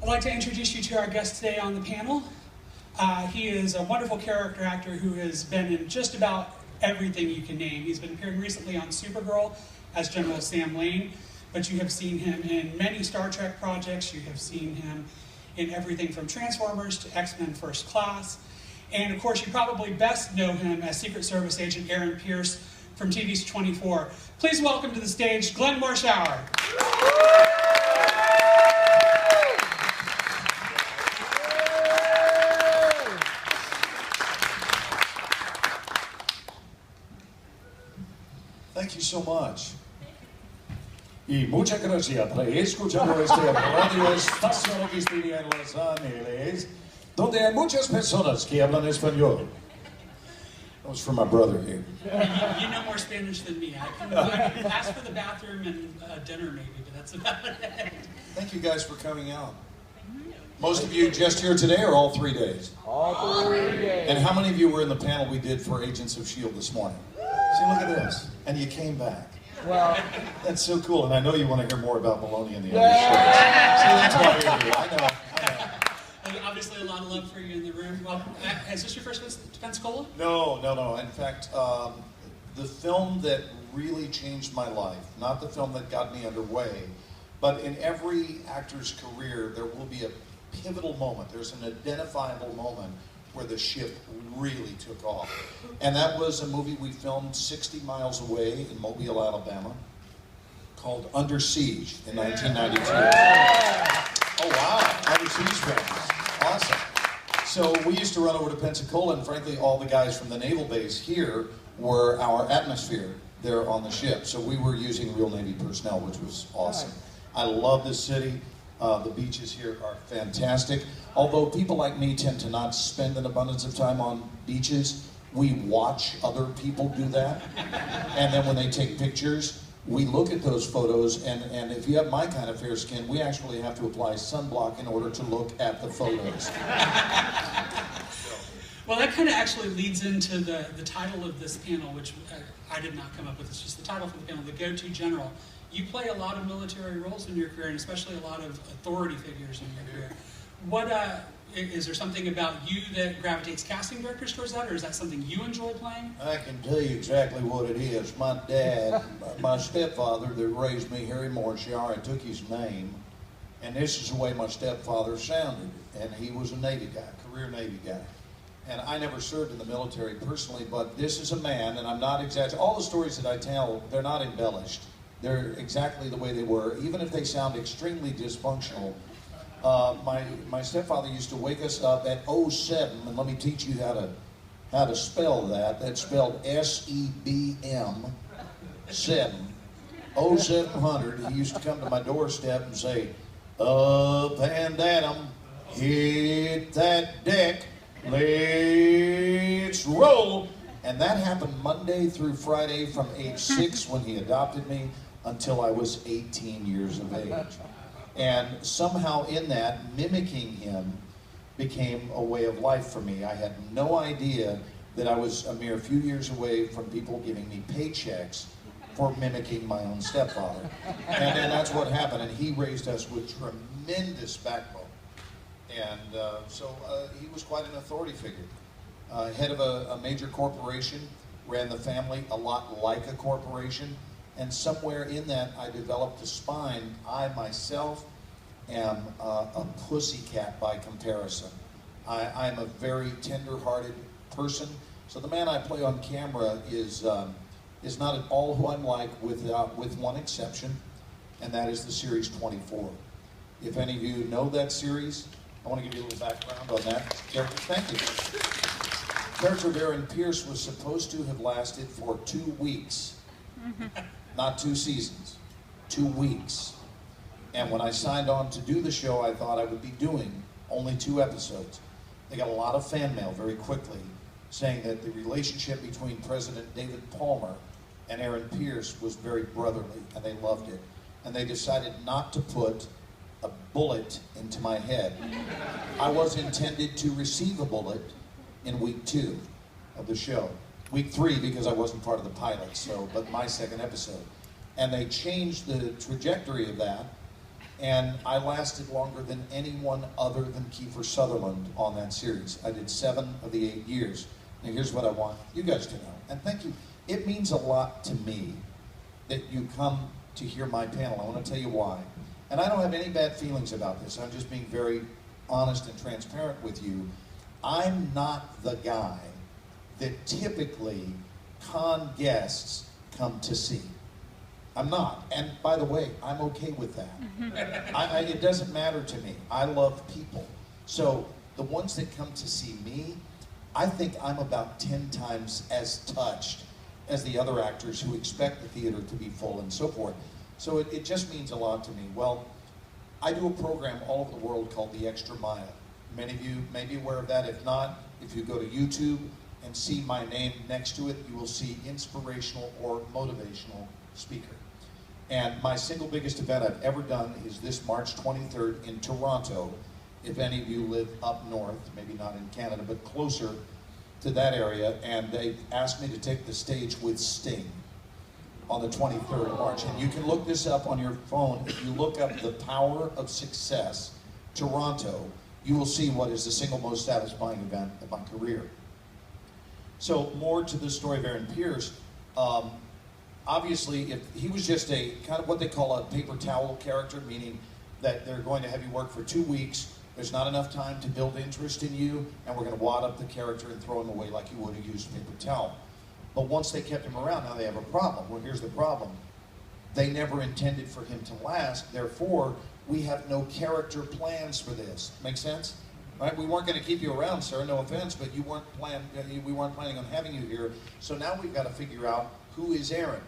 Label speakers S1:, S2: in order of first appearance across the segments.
S1: like to introduce you to our guest today on the panel. He is a wonderful character actor who has been in just about everything you can name. He's been appearing recently on Supergirl as General Sam Lane, but you have seen him in many Star Trek projects. You have seen him in everything from Transformers to X-Men First Class. And of course, you probably best know him as Secret Service agent Aaron Pierce from TV's 24. Please welcome to the stage, Glenn Morshower.
S2: Thank you so much. Y muchas gracias por escuchar esta radio estación aquí en Los Ángeles, donde hay muchas personas que hablan español. That was for my brother here.
S1: You know more Spanish than me. I can ask for the bathroom and dinner maybe, but that's about it.
S2: Thank you guys for coming out. Most of you just here today or all 3 days?
S3: All 3 days.
S2: And how many of you were in the panel we did for Agents of S.H.I.E.L.D. this morning? See, look at this. And you came back.
S3: Well,
S2: that's so cool. And I know you want to hear more about Maloney and the other shows. See, that's why you're here. I know.
S1: Obviously, a lot of love for you in the room. Well, is this your first visit to Pensacola?
S2: No. In fact, the film that really changed my life, not the film that got me underway, but in every actor's career, there will be a pivotal moment. There's an identifiable moment where the ship really took off. And that was a movie we filmed 60 miles away in Mobile, Alabama, called Under Siege in 1992. Oh wow, Under Siege films. Awesome. So we used to run over to Pensacola, and frankly, all the guys from the naval base here were our atmosphere there on the ship. So we were using real Navy personnel, which was awesome. I love this city. The beaches here are fantastic. Although people like me tend to not spend an abundance of time on beaches, we watch other people do that. And then when they take pictures, we look at those photos, and if you have my kind of fair skin, we actually have to apply sunblock in order to look at the photos.
S1: Well, that kind of actually leads into the title of this panel, which I did not come up with. It's just the title for the panel, The Go-To General. You play a lot of military roles in your career, and especially a lot of authority figures in your career. What is there something about you that gravitates casting directors towards that, or is that something you enjoy playing?
S2: I can tell you exactly what it is. My dad, my stepfather that raised me, Harry Morshower, I took his name, and this is the way my stepfather sounded. And he was a Navy guy, career Navy guy. And I never served in the military personally, but this is a man, and I'm not exaggerating. All the stories that I tell, they're not embellished. They're exactly the way they were, even if they sound extremely dysfunctional. My stepfather used to wake us up at 07, and let me teach you how to spell that. That's spelled S-E-B-M, 7, 0700. He used to come to my doorstep and say, "Up and at 'em, hit that deck, let's roll." And that happened Monday through Friday from age 6 when he adopted me until I was 18 years of age. And somehow in that, mimicking him became a way of life for me. I had no idea that I was a mere few years away from people giving me paychecks for mimicking my own stepfather. And that's what happened. And he raised us with tremendous backbone. And so he was quite an authority figure. Head of a major corporation, ran the family a lot like a corporation. And somewhere in that, I developed a spine. I myself am a pussycat by comparison. I'm a very tender-hearted person. So the man I play on camera is not at all who I'm like, with one exception, and that is the series 24. If any of you know that series, I want to give you a little background on that character. Thank you. The character of Aaron Pierce was supposed to have lasted for 2 weeks. Not 2 seasons, 2 weeks. And when I signed on to do the show, I thought I would be doing only 2 episodes. They got a lot of fan mail very quickly saying that the relationship between President David Palmer and Aaron Pierce was very brotherly, and they loved it. And they decided not to put a bullet into my head. I was intended to receive a bullet in week 2 of the show. Week 3 because I wasn't part of the pilot, but my second episode. And they changed the trajectory of that And I lasted longer than anyone other than Kiefer Sutherland on that series. I did 7 of the 8 years. Now here's what I want you guys to know, and thank you. It means a lot to me that you come to hear my panel. I want to tell you why. And I don't have any bad feelings about this. I'm just being very honest and transparent with you. I'm not the guy that typically con guests come to see. I'm not. And by the way, I'm okay with that. It doesn't matter to me. I love people. So the ones that come to see me, I think I'm about 10 times as touched as the other actors who expect the theater to be full and so forth. So it just means a lot to me. Well, I do a program all over the world called The Extra Mile. Many of you may be aware of that. If not, if you go to YouTube and see my name next to it, you will see inspirational or motivational speaker. And my single biggest event I've ever done is this March 23rd in Toronto. If any of you live up north, maybe not in Canada, but closer to that area, and they asked me to take the stage with Sting on the 23rd of March. And you can look this up on your phone. If you look up The Power of Success, Toronto, you will see what is the single most satisfying event of my career. So more to the story of Aaron Pierce. Obviously, if he was just a kind of what they call a paper towel character, meaning that they're going to have you work for 2 weeks, there's not enough time to build interest in you, and we're going to wad up the character and throw him away like you would a used paper towel. But once they kept him around, now they have a problem. Well, here's the problem. They never intended for him to last, therefore, we have no character plans for this. Make sense? Right? We weren't going to keep you around, sir, no offense, but we weren't planning on having you here, so now we've got to figure out who is Aaron.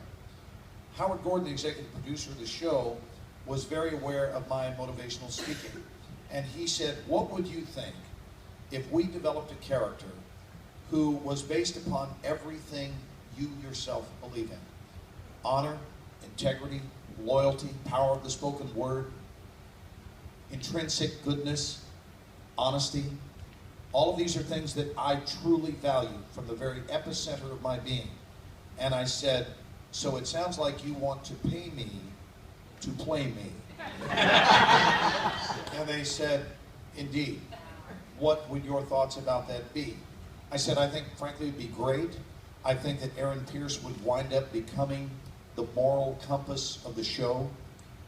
S2: Howard Gordon, the executive producer of the show, was very aware of my motivational speaking. And he said, what would you think if we developed a character who was based upon everything you yourself believe in? Honor, integrity, loyalty, power of the spoken word, intrinsic goodness, honesty. All of these are things that I truly value from the very epicenter of my being. And I said, so it sounds like you want to pay me to play me. And they said, indeed. What would your thoughts about that be? I said, I think, frankly, it would be great. I think that Aaron Pierce would wind up becoming the moral compass of the show,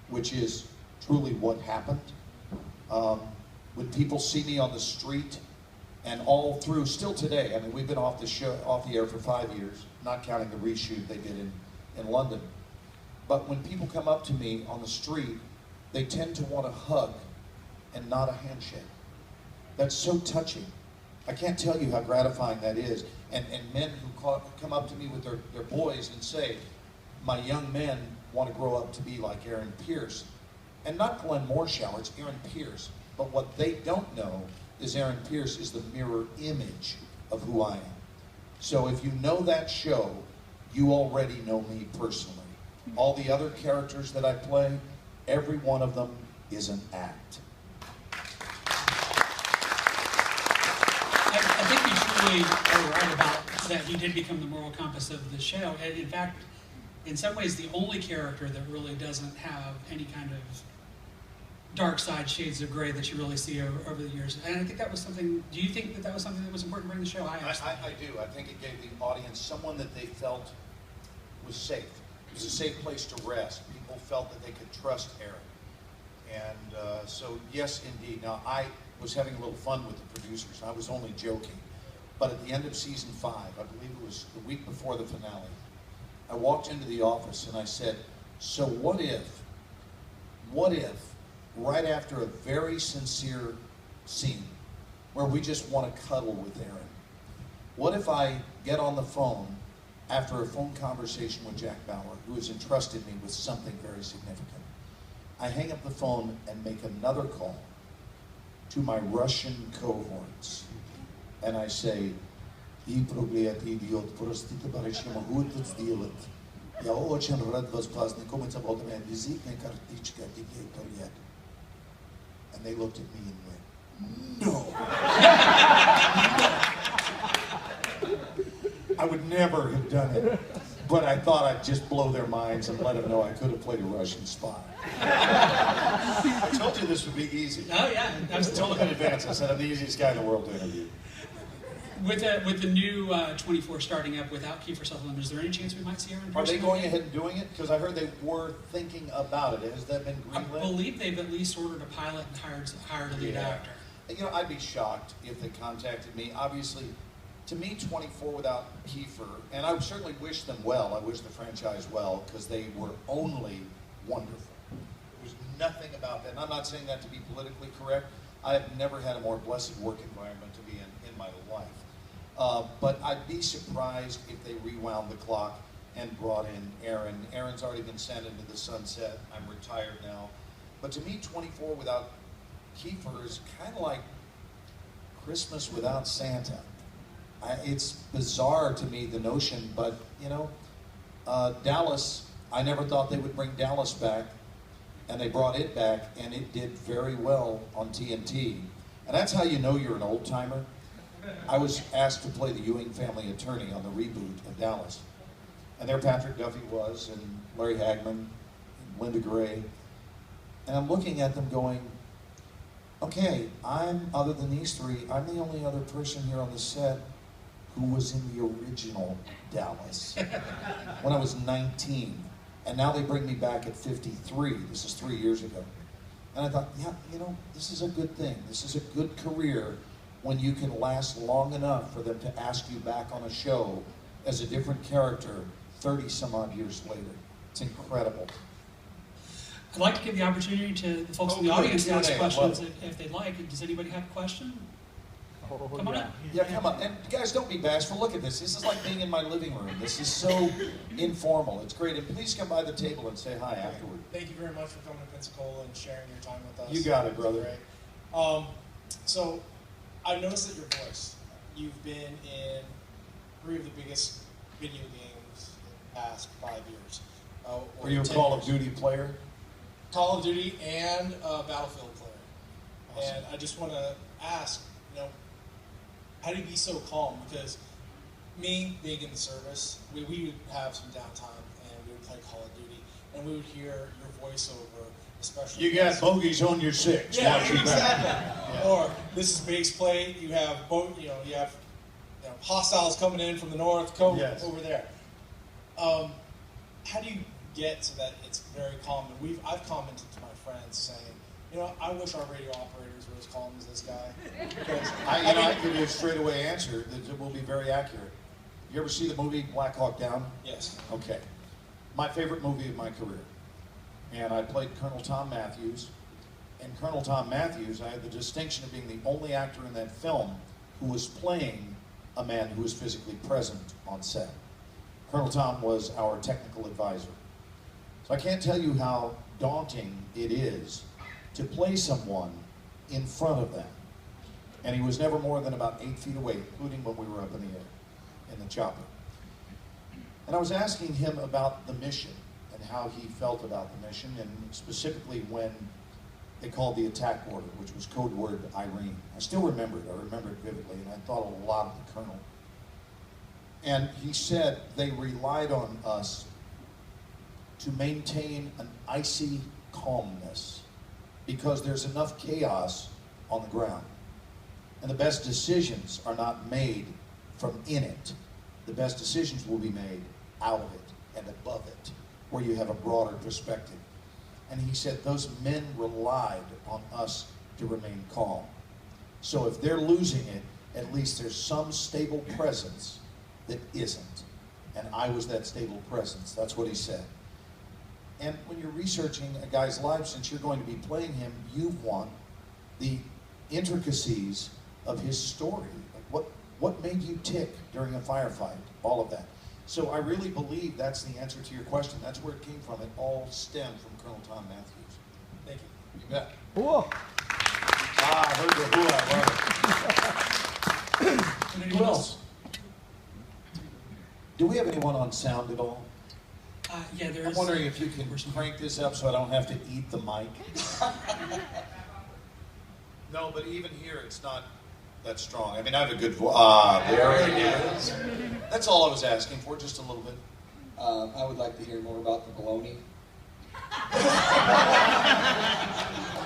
S2: which is truly what happened. When people see me on the street, and all through, still today, I mean, we've been off the air for 5 years, not counting the reshoot they did in London. But when people come up to me on the street, they tend to want a hug and not a handshake. That's so touching. I can't tell you how gratifying that is. And men who come up to me with their boys and say, my young men want to grow up to be like Aaron Pierce. And not Glenn Morshower, it's Aaron Pierce. But what they don't know is Aaron Pierce is the mirror image of who I am. So if you know that show, you already know me personally. All the other characters that I play, every one of them is an act.
S1: I think you truly are right about that he did become the moral compass of the show. And in fact, in some ways, the only character that really doesn't have any kind of dark side, shades of gray that you really see over the years. And I think that was something, do you think that that was something that was important to bring the show? I
S2: do. I think it gave the audience someone that they felt was safe. It was a safe place to rest. People felt that they could trust Aaron. And so, yes, indeed. Now, I was having a little fun with the producers. I was only joking. But at the end of season 5, I believe it was the week before the finale, I walked into the office and I said, so what if, right after a very sincere scene where we just want to cuddle with Aaron, what if I get on the phone after a phone conversation with Jack Bauer, who has entrusted me with something very significant? I hang up the phone and make another call to my Russian cohorts, and I say, "И проклятый идиот, простите, товарищ, я могу это сделать. Я очень рад вас познакомиться, вот у меня визитная карточка, привет." And they looked at me and went, "No." I would never have done it. But I thought I'd just blow their minds and let them know I could have played a Russian spy. I told you this would be easy.
S1: Oh yeah,
S2: I was told in advance. I said I'm the easiest guy in the world to interview.
S1: With the new 24 starting up without Kiefer Sutherland, is there any chance we might see her in person?
S2: Are they going ahead and doing it? Because I heard they were thinking about it. Has that been
S1: I
S2: greenlit?
S1: believe they've at least ordered a pilot and hired a lead actor.
S2: You know, I'd be shocked if they contacted me. Obviously, to me, 24 without Kiefer, and I certainly wish them well. I wish the franchise well, because they were only wonderful. There was nothing about that, and I'm not saying that to be politically correct. I have never had a more blessed work environment to be in my life. But I'd be surprised if they rewound the clock and brought in Aaron. Aaron's already been sent into the sunset. I'm retired now. But to me, 24 without Kiefer is kind of like Christmas without Santa. It's bizarre to me, the notion, but you know, Dallas, I never thought they would bring Dallas back, and they brought it back, and it did very well on TNT. And that's how you know you're an old timer. I was asked to play the Ewing family attorney on the reboot of Dallas. And there Patrick Duffy was, and Larry Hagman, and Linda Gray. And I'm looking at them going, okay, other than these three, I'm the only other person here on the set who was in the original Dallas when I was 19. And now they bring me back at 53. This is 3 years ago. And I thought, yeah, you know, this is a good thing. This is a good career when you can last long enough for them to ask you back on a show as a different character 30 some odd years later. It's incredible.
S1: I'd like to give the opportunity to the folks in the audience to ask questions if they'd like. Does anybody have a question? Come on up.
S2: Yeah, come on. And guys, don't be bashful. Look at this. This is like being in my living room. This is so informal. It's great. And please come by the table and say hi afterward.
S3: Thank you very much for coming to Pensacola and sharing your time with us.
S2: You got it, brother.
S3: Great. So, I've noticed that your voice, you've been in 3 of the biggest video games in the past 5 years.
S2: Were you a Call of Duty player?
S3: Call of Duty and a Battlefield player.
S2: Awesome.
S3: And I just want to ask, you know, how do you be so calm? Because me, being in the service, we would have some downtime and we would play Call of Duty and we would hear your voiceover, especially.
S2: You got bogeys on your 6.
S3: Yeah,
S2: Watch your
S3: exactly.
S2: back. Yeah.
S3: Or this is base plate. You have hostiles coming in from the north,
S2: Yes.
S3: over there. How do you get so that it's very calm? And I've commented to my friends saying, you know, I wish our radio operators were as calm as this guy. Because
S2: I give you a straightaway answer that will be very accurate. You ever see the movie Black Hawk Down?
S3: Yes.
S2: Okay. My favorite movie of my career. And I played Colonel Tom Matthews. And Colonel Tom Matthews, I had the distinction of being the only actor in that film who was playing a man who was physically present on set. Colonel Tom was our technical advisor. So I can't tell you how daunting it is to play someone in front of them. And he was never more than about 8 feet away, including when we were up in the air, in the chopper. And I was asking him about the mission and how he felt about the mission, and specifically when they called the attack order, which was code word Irene. I still remember it. I remember it vividly, and I thought a lot of the colonel. And he said they relied on us to maintain an icy calmness because there's enough chaos on the ground. And the best decisions are not made from in it. The best decisions will be made out of it and above it, where you have a broader perspective. And he said those men relied on us to remain calm. So if they're losing it, at least there's some stable presence that isn't. And I was that stable presence. That's what he said. And when you're researching a guy's life, since you're going to be playing him, you want the intricacies of his story. Like what made you tick during a firefight? All of that. So I really believe that's the answer to your question. That's where it came from. It all stemmed from Colonel Tom Matthews.
S3: Thank you.
S2: You bet.
S4: Whoa.
S2: I heard the who. I love it. Who else? Do we have anyone on sound at all?
S1: Yeah, there's.
S2: I'm wondering if you can crank this up so I don't have to eat the mic. No, but even here it's not that strong. I mean, I have a good voice. There it is. That's all I was asking for, just a little bit.
S4: I would like to hear more about the baloney.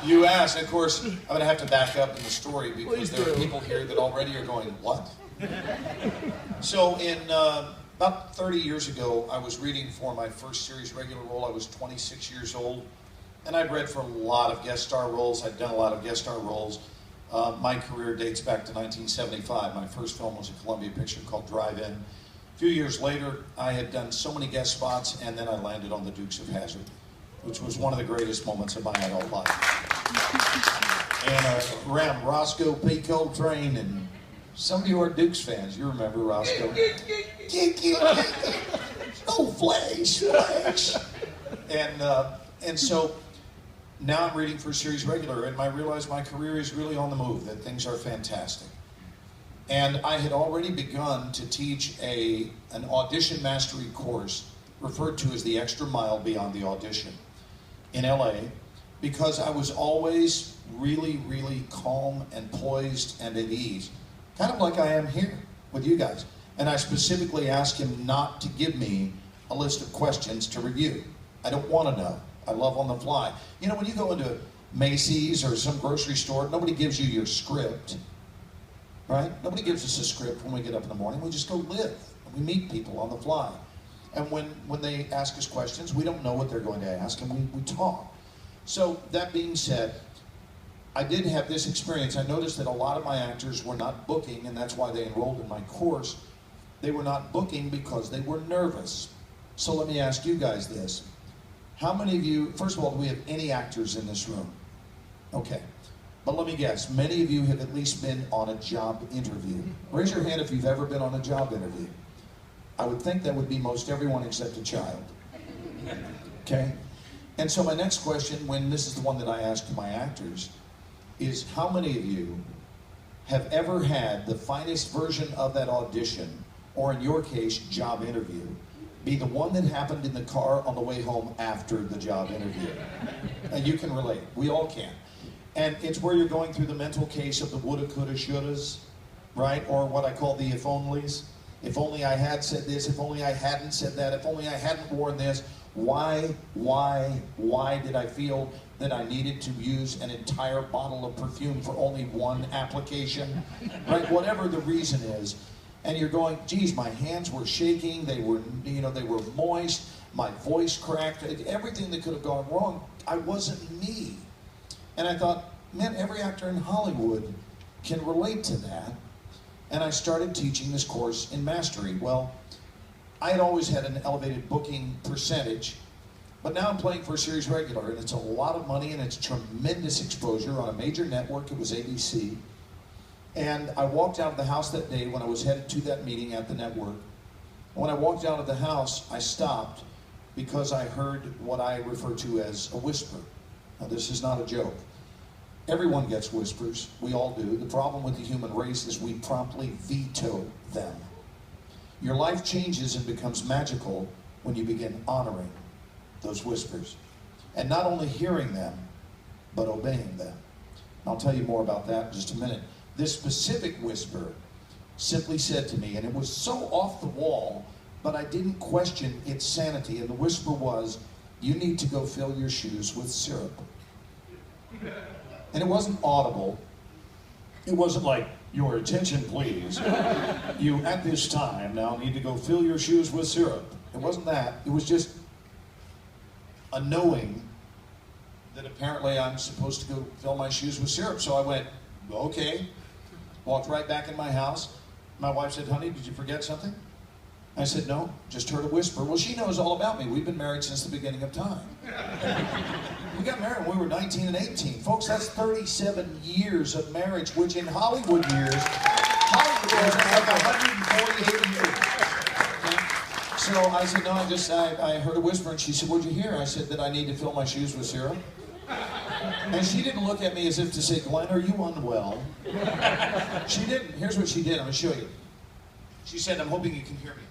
S2: You asked, of course, I'm going to have to back up in the story because there are people here that already are going, what? So in about 30 years ago, I was reading for my first series regular role. I was 26 years old, and I'd read for a lot of guest star roles. I'd done a lot of guest star roles. My career dates back to 1975. My first film was a Columbia picture called Drive-In. A few years later, I had done so many guest spots, and then I landed on The Dukes of Hazzard, which was one of the greatest moments of my adult life. And around Roscoe P. Coltrane, and some of you are Dukes fans. You remember Roscoe. Oh, Flash, Flash. And so now I'm reading for a series regular, and I realize my career is really on the move, that things are fantastic. And I had already begun to teach an audition mastery course referred to as the Extra Mile Beyond the Audition in LA, because I was always really, really calm and poised and at ease, kind of like I am here with you guys. And I specifically asked him not to give me a list of questions to review. I don't want to know. I love on the fly. You know, when you go into Macy's or some grocery store, nobody gives you your script, right? Nobody gives us a script when we get up in the morning. We just go live. We meet people on the fly. And when they ask us questions, we don't know what they're going to ask, and we talk. So that being said, I did have this experience. I noticed that a lot of my actors were not booking, and that's why they enrolled in my course. They were not booking because they were nervous. So let me ask you guys this. How many of you, first of all, do we have any actors in this room? Okay. But let me guess, many of you have at least been on a job interview. Raise your hand if you've ever been on a job interview. I would think that would be most everyone except a child. Okay? And so my next question, when this is the one that I ask to my actors, is how many of you have ever had the finest version of that audition, or in your case, job interview, be the one that happened in the car on the way home after the job interview? And you can relate. We all can. And it's where you're going through the mental case of the woulda, coulda, shouldas, right? Or what I call the if-onlys. If only I had said this, if only I hadn't said that, if only I hadn't worn this. Why did I feel that I needed to use an entire bottle of perfume for only one application? Right? Whatever the reason is. And you're going, geez, my hands were shaking, they were moist, my voice cracked, everything that could have gone wrong. I wasn't me. And I thought, man, every actor in Hollywood can relate to that. And I started teaching this course in mastery. Well, I had always had an elevated booking percentage, but now I'm playing for a series regular, and it's a lot of money, and it's tremendous exposure on a major network. It was ABC. And I walked out of the house that day when I was headed to that meeting at the network. When I walked out of the house, I stopped because I heard what I refer to as a whisper. Now, this is not a joke. Everyone gets whispers. We all do. The problem with the human race is we promptly veto them. Your life changes and becomes magical when you begin honoring those whispers. And not only hearing them, but obeying them. I'll tell you more about that in just a minute. This specific whisper simply said to me, and it was so off the wall, but I didn't question its sanity, and the whisper was, you need to go fill your shoes with syrup. And it wasn't audible. It wasn't like, your attention please. You at this time now need to go fill your shoes with syrup. It wasn't that. It was just a knowing that apparently I'm supposed to go fill my shoes with syrup. So I went, okay. Walked right back in my house. My wife said, honey, did you forget something? I said, no, just heard a whisper. Well, she knows all about me. We've been married since the beginning of time. We got married when we were 19 and 18. Folks, that's 37 years of marriage, which in Hollywood years, Hollywood was like 148 years. So I said, no, I heard a whisper, and she said, what'd you hear? I said that I need to fill my shoes with syrup. And she didn't look at me as if to say, Glenn, are you unwell? She didn't. Here's what she did. I'm going to show you. She said, I'm hoping you can hear me.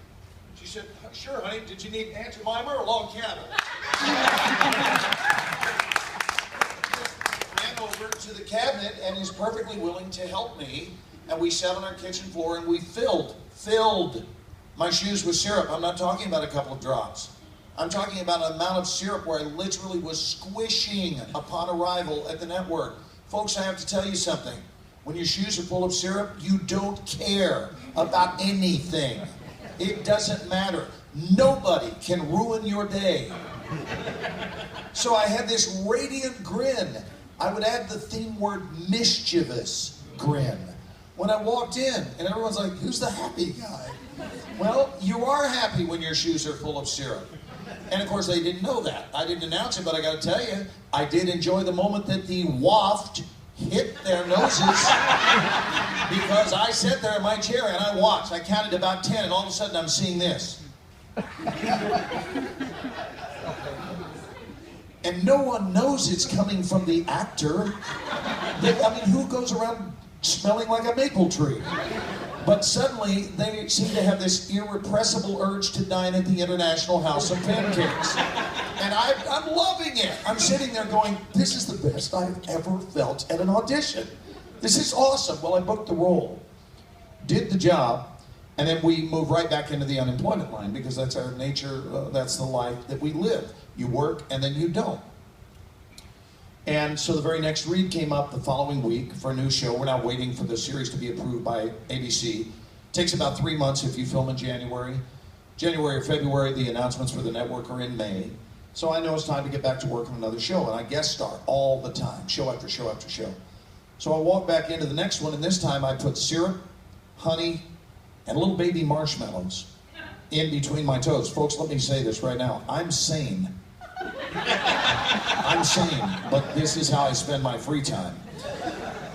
S2: She said, sure, honey. Did you need Aunt Jemima or a log cabin? Ran over to the cabinet and is perfectly willing to help me. And we sat on our kitchen floor and we filled my shoes with syrup. I'm not talking about a couple of drops. I'm talking about an amount of syrup where I literally was squishing upon arrival at the network. Folks, I have to tell you something. When your shoes are full of syrup, you don't care about anything. It doesn't matter. Nobody can ruin your day. So I had this radiant grin. I would add the theme word mischievous grin. When I walked in, and everyone's like, who's the happy guy? Well, you are happy when your shoes are full of syrup. And of course, they didn't know that. I didn't announce it, but I got to tell you, I did enjoy the moment that the waft hit their noses because I sat there in my chair and I watched. I counted about 10, and all of a sudden I'm seeing this. And no one knows it's coming from the actor. I mean, who goes around smelling like a maple tree? But suddenly, they seem to have this irrepressible urge to dine at the International House of Pancakes. And I'm loving it. I'm sitting there going, this is the best I've ever felt at an audition. This is awesome. Well, I booked the role, did the job, and then we move right back into the unemployment line because that's our nature, that's the life that we live. You work and then you don't. And so the very next read came up the following week for a new show. We're now waiting for the series to be approved by ABC. Takes about 3 months if you film in January. January or February, the announcements for the network are in May. So I know it's time to get back to work on another show, and I guest star all the time, show after show after show. So I walk back into the next one, and this time I put syrup, honey, and little baby marshmallows in between my toes. Folks, let me say this right now. I'm sane. I'm sane, but this is how I spend my free time.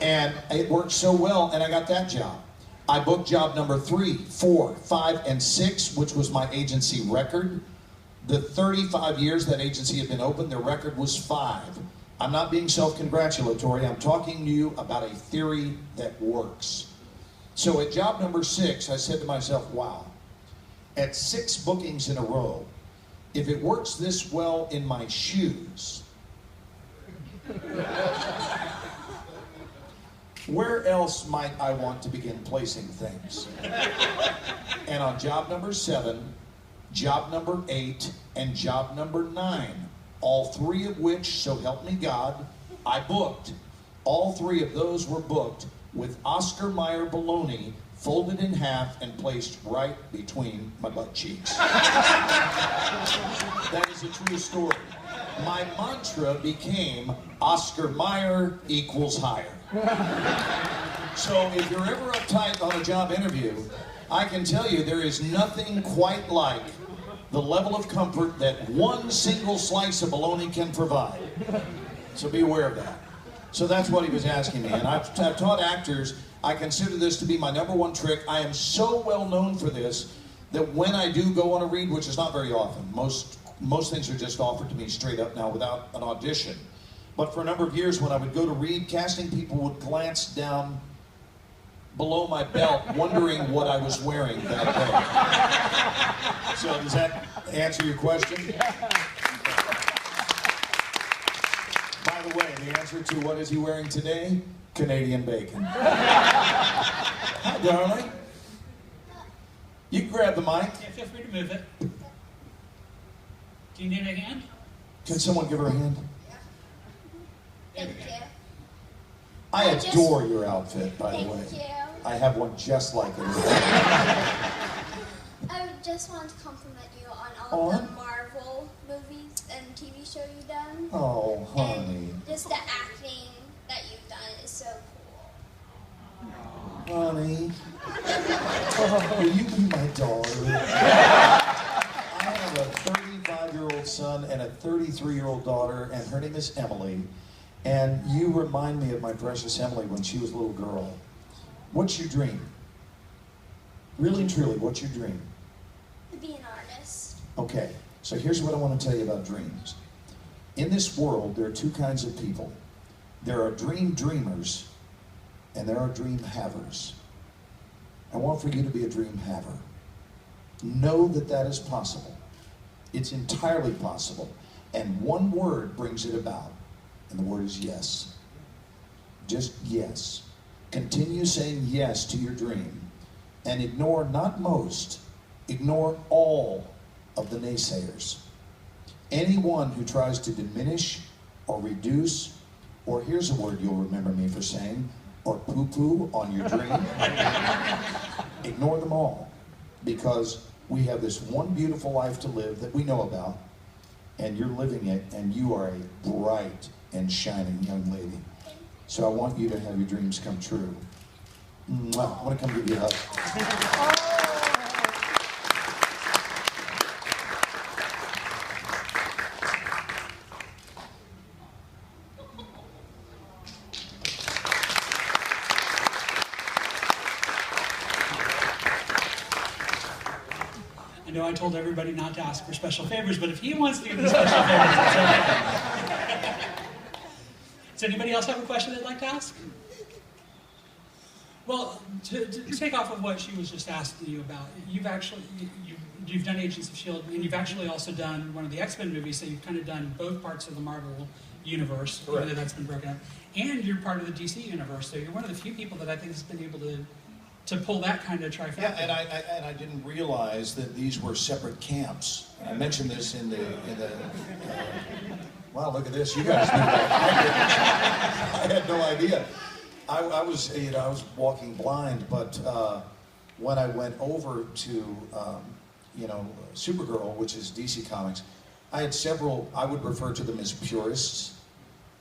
S2: And it worked so well, and I got that job. I booked job number 3, 4, 5, and 6, which was my agency record. The 35 years that agency had been open, their record was 5. I'm not being self-congratulatory. I'm talking to you about a theory that works. So at job number 6, I said to myself, wow, at 6 bookings in a row, if it works this well in my shoes, where else might I want to begin placing things? And on job number 7, job number 8, and job number 9, all 3 of which, so help me God, I booked. All 3 of those were booked with Oscar Mayer bologna folded in half and placed right between my butt cheeks. That is a true story. My mantra became Oscar Mayer equals higher. So if you're ever uptight on a job interview, I can tell you there is nothing quite like the level of comfort that one single slice of bologna can provide. So be aware of that. So that's what he was asking me. And I've taught actors, I consider this to be my #1 trick. I am so well known for this that when I do go on a read, which is not very often, most things are just offered to me straight up now without an audition. But for a number of years when I would go to read, casting people would glance down below my belt wondering what I was wearing that day. So does that answer your question? By the way, the answer to what is he wearing today? Canadian bacon. Hi, darling. You can grab the mic.
S1: Yeah, feel free to move it. Do you need a hand?
S2: Can someone give her a hand?
S1: There we
S5: Thank
S1: go.
S5: you.
S2: I adore your outfit, by the
S5: Thank
S2: way.
S5: you.
S2: I have one just like it.
S5: I just want to compliment you on all
S2: On?
S5: the Marvel movies and TV show you've done.
S2: Oh, honey.
S5: And just the acting that you've done is so cool.
S2: Honey. Will you be my daughter? I have a 35-year-old son and a 33-year-old daughter, and her name is Emily. And you remind me of my precious Emily when she was a little girl. What's your dream? Really and truly, what's your dream?
S5: To be an artist.
S2: Okay, so here's what I want to tell you about dreams. In this world, there are 2 kinds of people. There are dream dreamers, and there are dream havers. I want for you to be a dream haver. Know that that is possible. It's entirely possible. And one word brings it about, and the word is yes. Just yes. Continue saying yes to your dream, and ignore not most, Ignore all of the naysayers. Anyone who tries to diminish or reduce, or here's a word you'll remember me for saying, or poo-poo on your dream, ignore them all, because we have this one beautiful life to live that we know about, and you're living it, and you are a bright and shining young lady. So I want you to have your dreams come true. Mwah. I want to come give you a hug.
S1: I know I told everybody not to ask for special favors, but if he wants to give me special favors, it's okay. Does anybody else have a question they'd like to ask? Well, to take off of what she was just asking you about, you've done Agents of S.H.I.E.L.D., and you've actually also done one of the X-Men movies, so you've kind of done both parts of the Marvel universe, even though that's been broken up, and you're part of the DC universe, so you're one of the few people that I think has been able to pull that kind of trifecta.
S2: Yeah, and I didn't realize that these were separate camps. I mentioned this in the wow, look at this, you guys knew that. I had no idea. I was walking blind, but when I went over to Supergirl, which is DC Comics, I had several, I would refer to them as purists,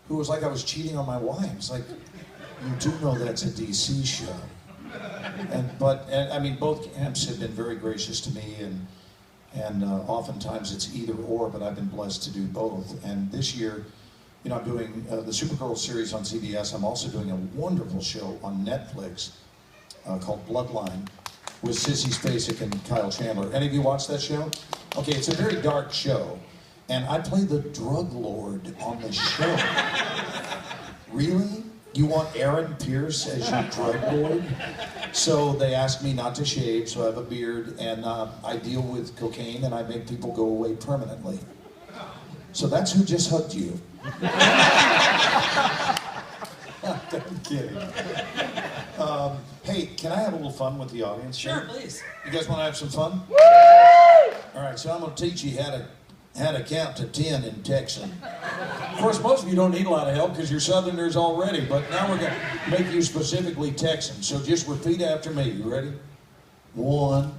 S2: who was like I was cheating on my wife. It's like, you do know that's a DC show. And I mean, both camps have been very gracious to me, and oftentimes it's either or, but I've been blessed to do both. And this year, I'm doing the Supergirl series on CBS. I'm also doing a wonderful show on Netflix called Bloodline with Sissy Spacek and Kyle Chandler. Any of you watched that show? Okay, it's a very dark show, and I play the drug lord on the show. Really? You want Aaron Pierce as your drug lord? So they asked me not to shave, so I have a beard, and I deal with cocaine, and I make people go away permanently. So that's who just hugged you. I'm kidding. Hey, can I have a little fun with the audience?
S1: Sure, please.
S2: You guys want to have some fun? All right, so I'm going to teach you how to count to 10 in Texan. Of course, most of you don't need a lot of help because you're Southerners already, but now we're going to make you specifically Texan. So just repeat after me. You ready? 1.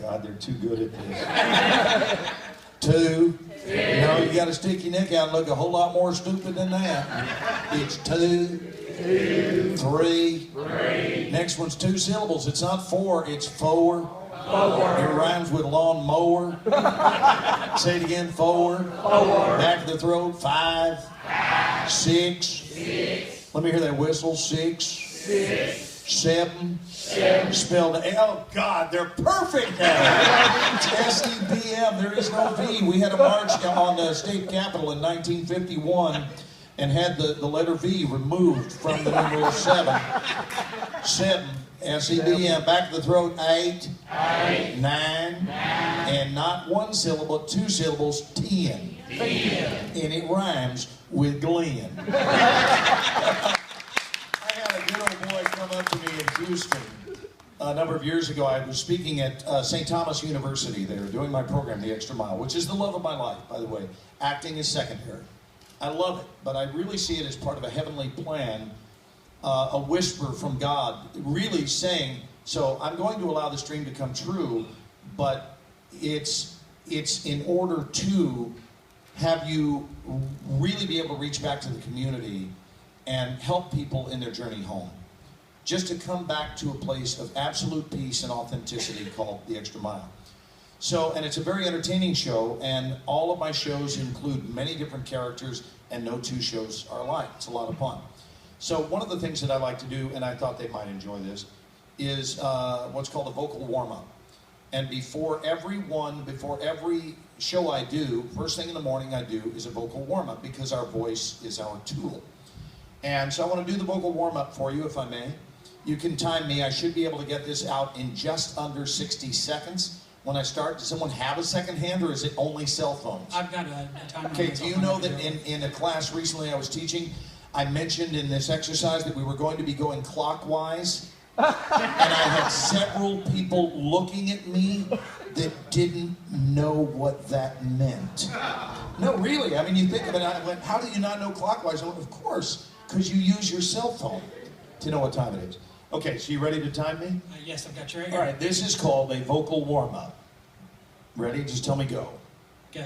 S2: God, they're too good at this. 2. You got to stick your neck out and look a whole lot more stupid than that. It's 2, 3. Next one's 2 syllables. It's not 4, it's 4. It rhymes with lawn mower. Say it again, 4. Back of the throat, 5. 6. Let me hear that whistle, 6. 7. Spelled oh God, they're perfect now. It's S-E-B-M, there is no V. We had a march on the state capitol in 1951 and had the letter V removed from the numeral 7. 7, S-E-B-M, back of the throat, 8, 9, and not 1 syllable, 2 syllables, 10. And it rhymes with Glenn. A good old boy come up to me in Houston a number of years ago. I was speaking at St. Thomas University there, doing my program, The Extra Mile, which is the love of my life, by the way. Acting is secondary. I love it, but I really see it as part of a heavenly plan, a whisper from God, really saying, so I'm going to allow this dream to come true, but it's in order to have you really be able to reach back to the community and help people in their journey home. Just to come back to a place of absolute peace and authenticity called The Extra Mile. So, and it's a very entertaining show, and all of my shows include many different characters, and no 2 shows are alike. It's a lot of fun. So one of the things that I like to do, and I thought they might enjoy this, is what's called a vocal warm-up. And before every show I do, first thing in the morning I do is a vocal warm-up, because our voice is our tool. And so I want to do the vocal warm-up for you, if I may. You can time me. I should be able to get this out in just under 60 seconds. When I start, does someone have a second hand, or is it only cell phones?
S1: I've got a timer.
S2: Okay, do you know that in a class recently I was teaching, I mentioned in this exercise that we were going to be going clockwise And I had several people looking at me that didn't know what that meant. No, really, I mean, you think of it, I went, how do you not know clockwise? I went, of course, because you use your cell phone to know what time it is. Okay, so you ready to time me?
S1: Yes, I've got you right
S2: All
S1: here.
S2: right, this is called a vocal warm-up. Ready? Just tell me go.
S1: Go.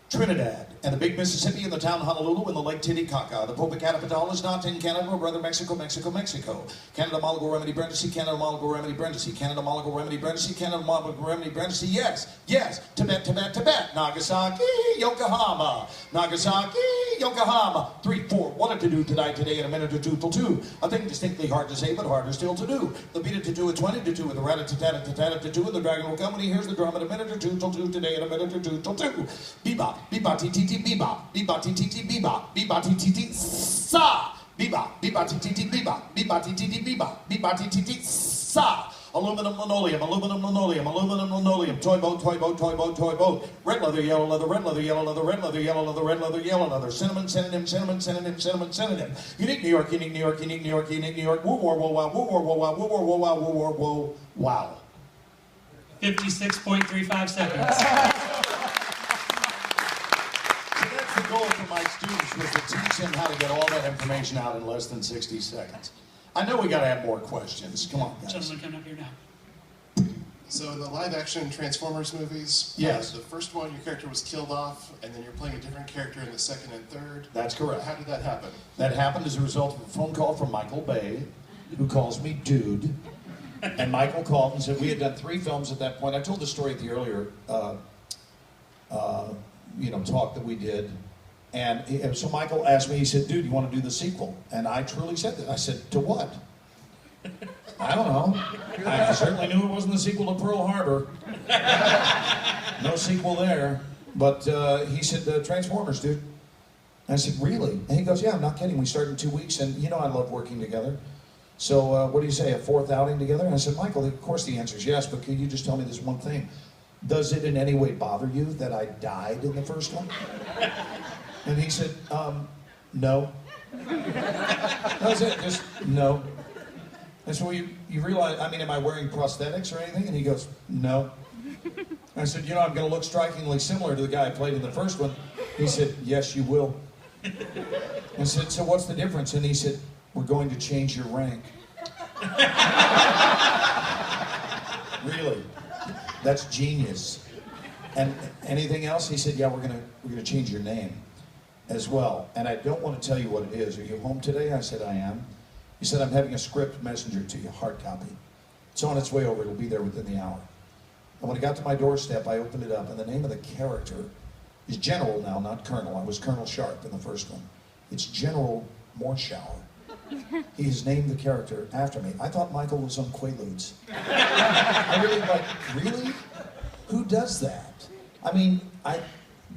S2: Trinidad, and the big Mississippi, and the town Honolulu, and the Lake Titicaca. The Popocatépetl is not in Canada, but rather Mexico, Mexico, Mexico. Canada, Malago, Remedy, Brindisi, Canada, Malago, Remedy, Brindisi, Canada, Malago, Remedy, Brindisi, Canada, Malago, Remedy, Brindisi, yes, yes, Tibet, Tibet, Tibet, Nagasaki, Yokohama, Nagasaki, Yokohama. 3, 4, what to do today, in a minute or two till 2. A thing distinctly hard to say, but harder still to do. The beat it to do at 20 to 2, with the rat-a-tat-tat-tat to 2, and the dragon will come when he hears the drum in a minute or two till 2 today, in a minute or two till 2. Bebop. Bebop-ti-ti-ti, bebop, bebop-ti-ti-ti, bebop, bebop-ti-ti-ti, sa, bebop, bebop-ti-ti-ti, bebop, bebop-ti-ti-ti, bebop, bebop-ti-ti-ti, sa. Aluminum, linoleum, aluminum, linoleum, aluminum, linoleum, toy boat, toy boat, toy boat, toy boat. Red leather, yellow leather, red leather, yellow leather, red leather, yellow leather, red leather, yellow leather. Cinnamon, synonym, cinnamon, synonym, cinnamon, synonym. Unique New York, unique New York, unique New York, unique New York. Woo, whoa, whoa, wow, woo, whoa, whoa, wow, woo, whoa, whoa, wow, woo, whoa, whoa, wow.
S1: 56.35 seconds.
S2: The goal for my students was to teach them how to get all that information out in less than 60 seconds. I know we got to have more questions. Come on, guys.
S1: Gentlemen coming up here now.
S6: So in the live-action Transformers movies,
S2: Yes.
S6: the first one your character was killed off, and then you're playing a different character in the second and third.
S2: That's correct.
S6: How did that happen?
S2: That happened as a result of a phone call from Michael Bay, who calls me dude. And Michael called and said we had done 3 films at that point. I told the story at the earlier, talk that we did. And so Michael asked me, he said, dude, you want to do the sequel? And I truly said that. I said, to what? I don't know. I certainly knew it wasn't the sequel to Pearl Harbor. No sequel there. But he said, Transformers, dude. And I said, really? And he goes, yeah, I'm not kidding. We start in 2 weeks, and I love working together. So what do you say, a 4th outing together? And I said, Michael, of course the answer is yes, but could you just tell me this one thing? Does it in any way bother you that I died in the first one? And he said, no. That was it, just no. And so you realize, am I wearing prosthetics or anything? And he goes, no. I said, I'm going to look strikingly similar to the guy I played in the first one. He said, yes, you will. I said, so what's the difference? And he said, we're going to change your rank. Really? That's genius. And anything else? He said, yeah, we're gonna change your name as well. And I don't want to tell you what it is. Are you home today? I said, I am. He said, I'm having a script messenger to you, hard copy. It's on its way over. It'll be there within the hour. And when it got to my doorstep, I opened it up, and the name of the character is General now, not Colonel. I was Colonel Sharp in the first one. It's General Morshower. He has named the character after me. I thought Michael was on Quaaludes. I really really? Who does that?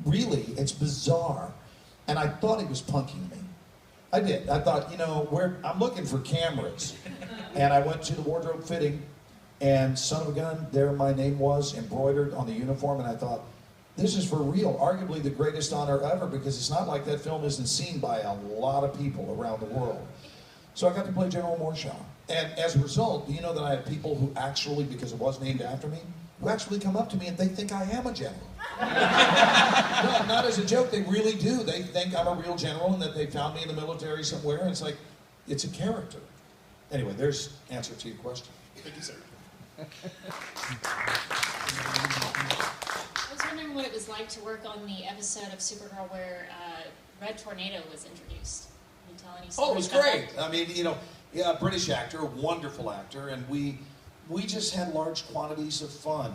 S2: Really, it's bizarre. And I thought he was punking me. I did. I thought, I'm looking for cameras. And I went to the wardrobe fitting, and son of a gun, there my name was embroidered on the uniform, and I thought, this is for real, arguably the greatest honor ever, because it's not like that film isn't seen by a lot of people around the world. So I got to play General Morshower. And as a result, do you know that I have people who actually, because it was named after me, who actually come up to me and they think I am a general. No, not as a joke, they really do. They think I'm a real general and that they found me in the military somewhere, and it's like, it's a character. Anyway, there's answer to your question.
S6: Thank you, sir.
S7: I was wondering what it was like to work on the episode of Supergirl where Red Tornado was introduced. Can you tell any stories?
S2: Oh, it was
S7: about
S2: great.
S7: that?
S2: British actor, a wonderful actor, and we just had large quantities of fun.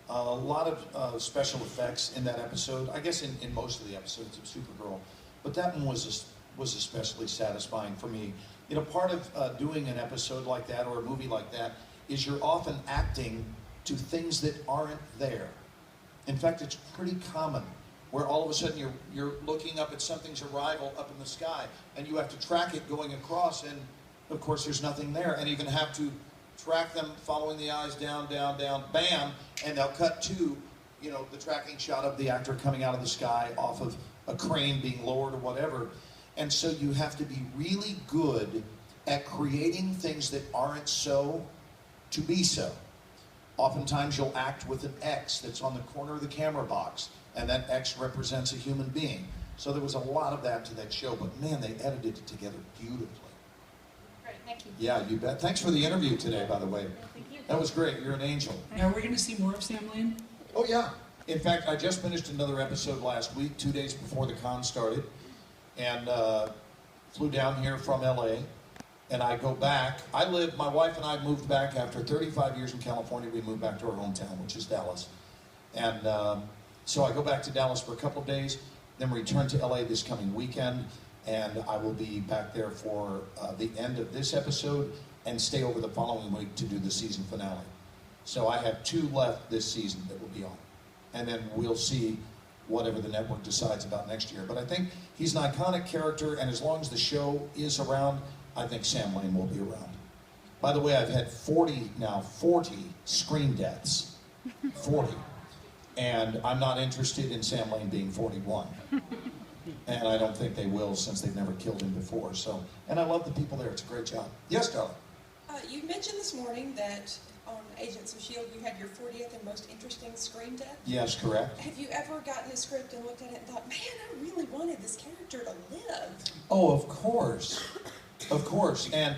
S2: A lot of special effects in that episode. I guess in most of the episodes of Supergirl, but that one was especially satisfying for me. Part of doing an episode like that or a movie like that is you're often acting to things that aren't there. In fact, it's pretty common where all of a sudden you're looking up at something's arrival up in the sky, and you have to track it going across, and of course there's nothing there, and you're going to have to track them following the eyes down, down, down, bam, and they'll cut to, the tracking shot of the actor coming out of the sky off of a crane being lowered or whatever. And so you have to be really good at creating things that aren't so to be so. Oftentimes you'll act with an X that's on the corner of the camera box, and that X represents a human being. So there was a lot of that to that show, but man, they edited it together beautifully.
S7: Great, thank you.
S2: Yeah, you bet. Thanks for the interview today, by the way.
S7: Thank you.
S2: That was great. You're an angel.
S1: Now, are we going to see more of Sam Lane?
S2: Oh, yeah. In fact, I just finished another episode last week, 2 days before the con started, and flew down here from LA, and I go back. My wife and I moved back after 35 years in California. We moved back to our hometown, which is Dallas. And so I go back to Dallas for a couple of days, then return to LA this coming weekend, and I will be back there for the end of this episode and stay over the following week to do the season finale. So I have 2 left this season that will be on. And then we'll see whatever the network decides about next year. But I think he's an iconic character, and as long as the show is around, I think Sam Lane will be around. By the way, I've had 40 screen deaths. 40. And I'm not interested in Sam Lane being 41. And I don't think they will, since they've never killed him before. So, and I love the people there. It's a great job. Yes, darling?
S8: You mentioned this morning that on Agents of S.H.I.E.L.D. you had your 40th and most interesting screen death.
S2: Yes, correct.
S8: Have you ever gotten a script and looked at it and thought, man, I really wanted this character to live?
S2: Oh, of course. Of course. And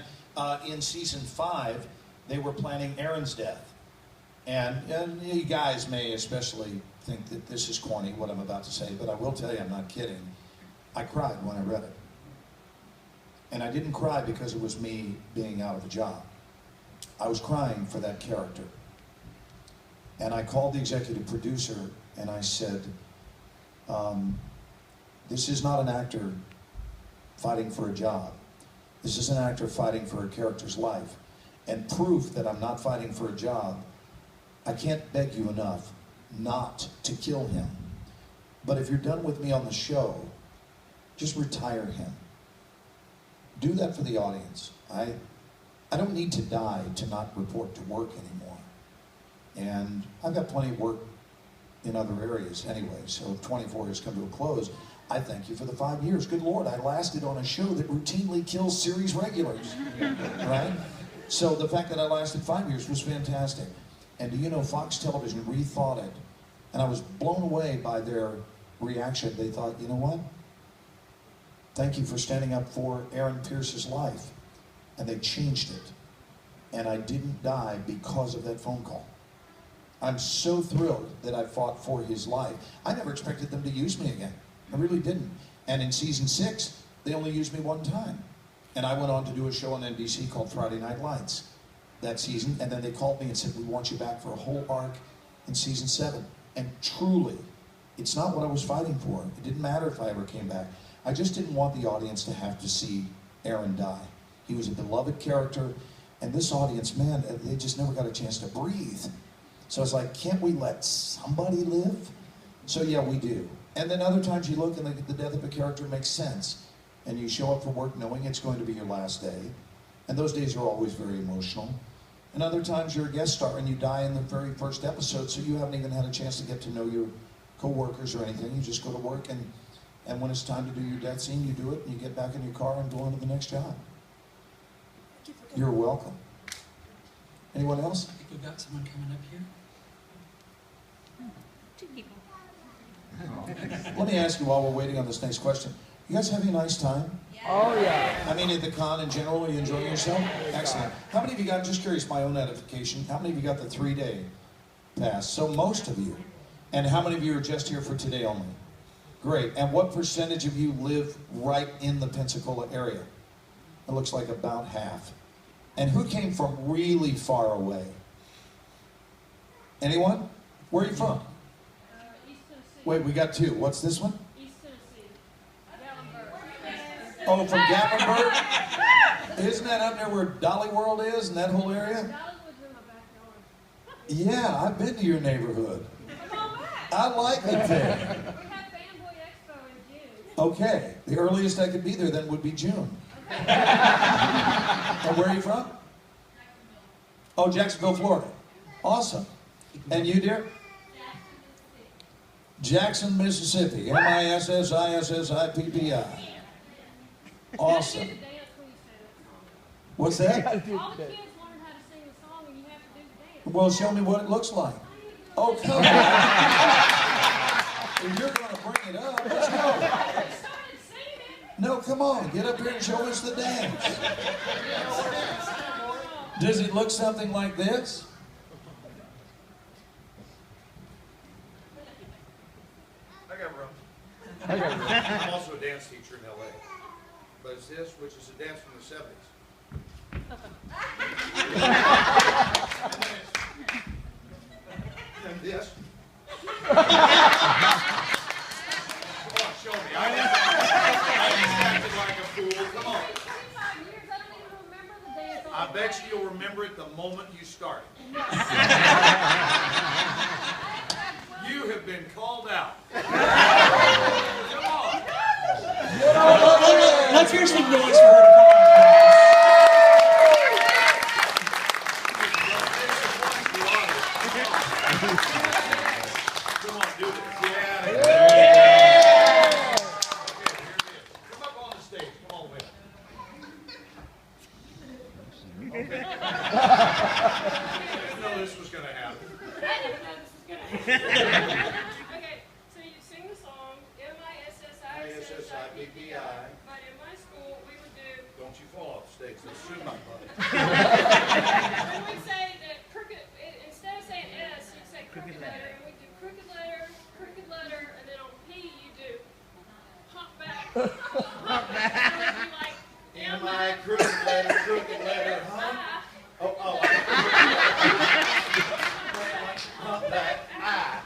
S2: in season 5, they were planning Aaron's death. And you guys may especially think that this is corny, what I'm about to say, but I will tell you, I'm not kidding. I cried when I read it. And I didn't cry because it was me being out of a job. I was crying for that character. And I called the executive producer and I said, this is not an actor fighting for a job. This is an actor fighting for a character's life. And proof that I'm not fighting for a job, I can't beg you enough not to kill him. But if you're done with me on the show, just retire him. Do that for the audience. I don't need to die to not report to work anymore. And I've got plenty of work in other areas anyway, so 24 has come to a close. I thank you for the 5 years. Good Lord, I lasted on a show that routinely kills series regulars, right? So the fact that I lasted 5 years was fantastic. And do you know, Fox Television rethought it, and I was blown away by their reaction. They thought, you know what? Thank you for standing up for Aaron Pierce's life. And they changed it. And I didn't die because of that phone call. I'm so thrilled that I fought for his life. I never expected them to use me again. I really didn't. And in season 6, they only used me 1 time. And I went on to do a show on NBC called Friday Night Lights that season. And then they called me and said, we want you back for a whole arc in season 7. And truly, it's not what I was fighting for. It didn't matter if I ever came back. I just didn't want the audience to have to see Aaron die. He was a beloved character, and this audience, man, they just never got a chance to breathe. So it's like, can't we let somebody live? So yeah, we do. And then other times you look and the death of a character makes sense, and you show up for work knowing it's going to be your last day, and those days are always very emotional. And other times you're a guest star and you die in the very first episode, so you haven't even had a chance to get to know your co-workers or anything. You just go to work, and when it's time to do your death scene, you do it, and you get back in your car and go on to the next job. You're welcome. Anyone else?
S1: I think we've got someone coming up here.
S7: 2 people.
S2: Let me ask you while we're waiting on this next question. You guys having a nice time?
S9: Oh, yeah.
S2: I mean, at the con in general, are you enjoying yourself? Excellent. How many of you got, just curious, my own edification, how many of you got the 3-day pass? So most of you. And how many of you are just here for today only? Great. And what percentage of you live right in the Pensacola area? It looks like about half. And who came from really far away? Anyone? Where are you from?
S10: East Tennessee.
S2: Wait, we got 2. What's this one?
S10: East Tennessee. Gatlinburg.
S2: Oh, from Gatlinburg? Isn't that up there where Dolly World is and that whole area?
S10: Dollywood's in my backyard.
S2: Yeah, I've been to your neighborhood.
S10: Come on back.
S2: I like it there.
S10: We have Fanboy Expo in June.
S2: Okay, the earliest I could be there then would be June. And where are you from? Oh, Jacksonville, Florida. Awesome. And you, dear? Jackson, Mississippi. M-I-S-S-I-S-S-I-P-P-I. Awesome. What's that?
S10: All the kids learn how to sing the song and you have to do the dance.
S2: Well, show me what it looks like. Oh, come on. If you're going to bring it up, let's go.
S10: I started singing.
S2: No, come on. Get up here and show us the dance. Does it look something like this?
S9: I got room. I'm also a dance teacher in LA. But it's this, which is a dance from the 70s. And this. Come on, show me. I acted like a fool. Come on.
S10: 25 years, I don't even remember the dance.
S9: I bet you you'll remember it the moment you start. You have been called out. Come on.
S1: Let's hear some noise for her to come on.
S9: Come on, do this. Yeah. Okay, here it is. Come up on the stage. Come on, with it. Okay. I didn't know this was going to happen.
S10: I didn't know this was going to happen. Okay, so you sing the song,
S9: ISSIPPI.
S10: but in my school, we would do,
S9: Don't you fall off the stage. That's soon, my buddy.
S10: we would say that instead of saying S, you'd say crooked letter, and we'd do crooked letter, and then on P, you do hump back. Hump back. So it'd be like,
S9: M-I, crooked letter, hump. Oh. Hump back, I.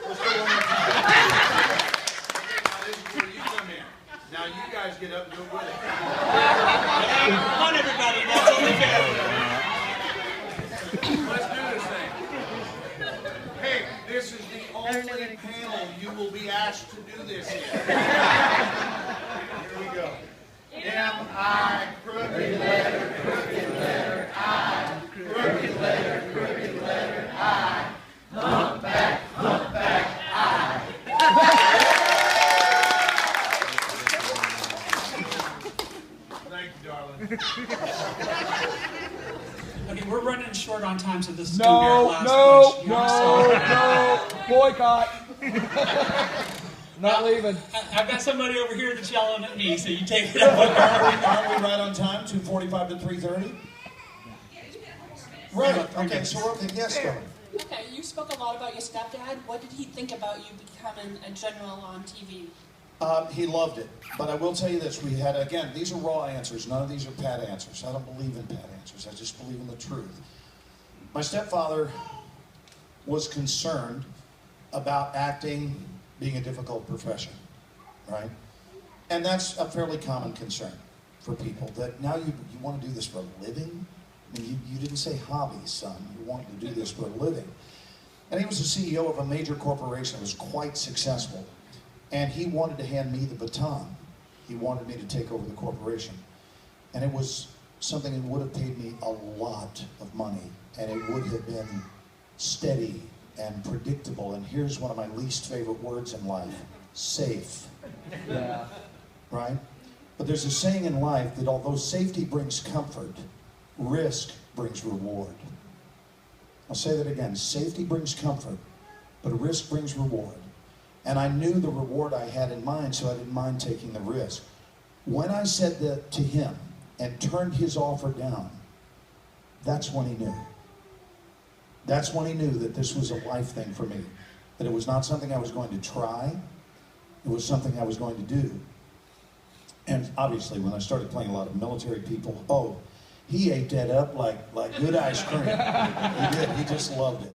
S9: Let's go one more time. Okay, now this is where you come in. Now you guys get up and do it with it.
S1: Come on, everybody. That's only fair.
S9: Let's do this thing. Hey, this is the only panel you will be asked to do this in. Here we go. M-I, crooked letter, I. Crooked letter, I. Hump back, I. Thank you, darling.
S1: Okay, we're running short on time, so this is going to be our last question. I'm sorry.
S4: Boycott. Not leaving.
S1: I've got somebody over here that's yelling at me, so you take it up.
S2: Aren't we right on time? 2:45 to 3:30? Right. Okay, so we're okay. Yes, go.
S11: Okay, you spoke a lot about your stepdad. What did he think about you becoming a general on TV?
S2: He loved it. But I will tell you this. We had, again, these are raw answers. None of these are pat answers. I don't believe in pat answers. I just believe in the truth. My stepfather was concerned about acting being a difficult profession, right? And that's a fairly common concern for people, that now you want to do this for a living? I mean, you didn't say hobby, son. You wanted to do this for a living. And he was the CEO of a major corporation that was quite successful. And he wanted to hand me the baton. He wanted me to take over the corporation. And it was something that would have paid me a lot of money. And it would have been steady and predictable. And here's one of my least favorite words in life: safe.
S4: Yeah.
S2: Right? But there's a saying in life that although safety brings comfort, risk brings reward. I'll say that again. Safety brings comfort, but risk brings reward. And I knew the reward I had in mind, so I didn't mind taking the risk. When I said that to him and turned his offer down, that's when he knew. That's when he knew that this was a life thing for me. That it was not something I was going to try. It was something I was going to do. And obviously, when I started playing a lot of military people, he ate that up like good ice cream. He did. He just loved it.